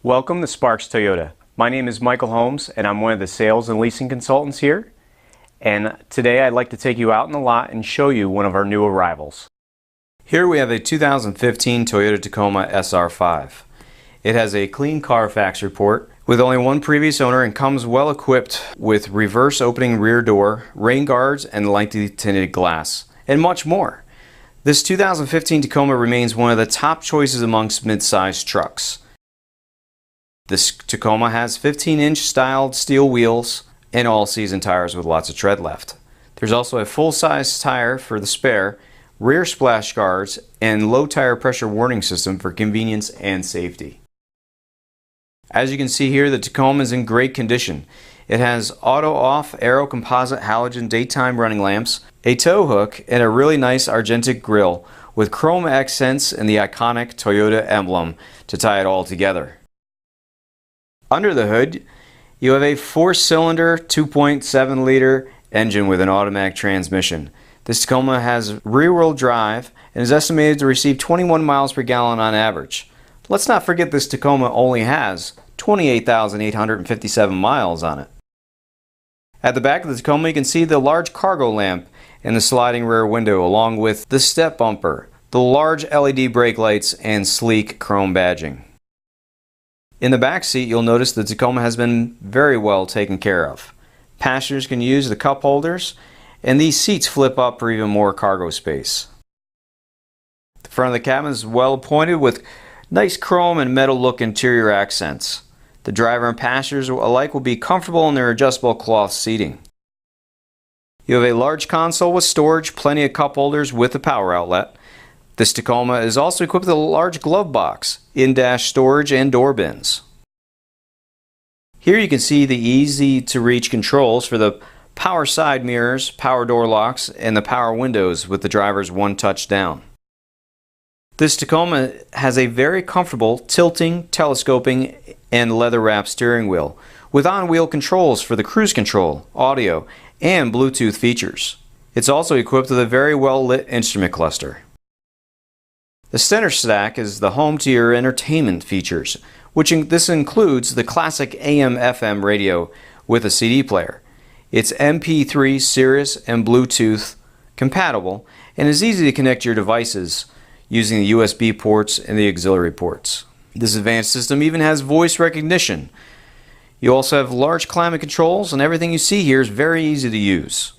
Welcome to Sparks Toyota. My name is Michael Holmes and I'm one of the sales and leasing consultants here. And today I'd like to take you out in the lot and show you one of our new arrivals. Here we have a 2015 Toyota Tacoma SR5. It has a clean Carfax report with only one previous owner and comes well equipped with reverse opening rear door, rain guards, and lightly tinted glass, and much more. This 2015 Tacoma remains one of the top choices amongst mid-sized trucks. This Tacoma has 15-inch styled steel wheels and all-season tires with lots of tread left. There's also a full-size tire for the spare, rear splash guards, and low tire pressure warning system for convenience and safety. As you can see here, the Tacoma is in great condition. It has auto-off aero composite halogen daytime running lamps, a tow hook, and a really nice argentic grille with chrome accents and the iconic Toyota emblem to tie it all together. Under the hood, you have a 4-cylinder, 2.7-liter engine with an automatic transmission. This Tacoma has rear-wheel drive and is estimated to receive 21 miles per gallon on average. Let's not forget this Tacoma only has 28,857 miles on it. At the back of the Tacoma, you can see the large cargo lamp and the sliding rear window, along with the step bumper, the large LED brake lights, and sleek chrome badging. In the back seat, you'll notice the Tacoma has been very well taken care of. Passengers can use the cup holders, and these seats flip up for even more cargo space. The front of the cabin is well appointed with nice chrome and metal look interior accents. The driver and passengers alike will be comfortable in their adjustable cloth seating. You have a large console with storage, plenty of cup holders with a power outlet. This Tacoma is also equipped with a large glove box, in-dash storage, and door bins. Here you can see the easy-to-reach controls for the power side mirrors, power door locks, and the power windows with the driver's one touch down. This Tacoma has a very comfortable tilting, telescoping, and leather-wrapped steering wheel with on-wheel controls for the cruise control, audio, and Bluetooth features. It's also equipped with a very well-lit instrument cluster. The center stack is the home to your entertainment features, this includes the classic AM/FM radio with a CD player. It's MP3, Sirius, and Bluetooth compatible and is easy to connect your devices using the USB ports and the auxiliary ports. This advanced system even has voice recognition. You also have large climate controls, and everything you see here is very easy to use.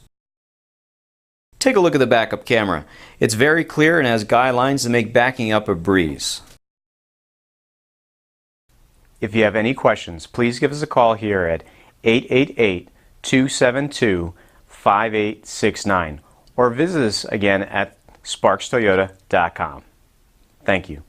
Take a look at the backup camera. It's very clear and has guidelines to make backing up a breeze. If you have any questions, please give us a call here at 888-272-5869 or visit us again at sparkstoyota.com. Thank you.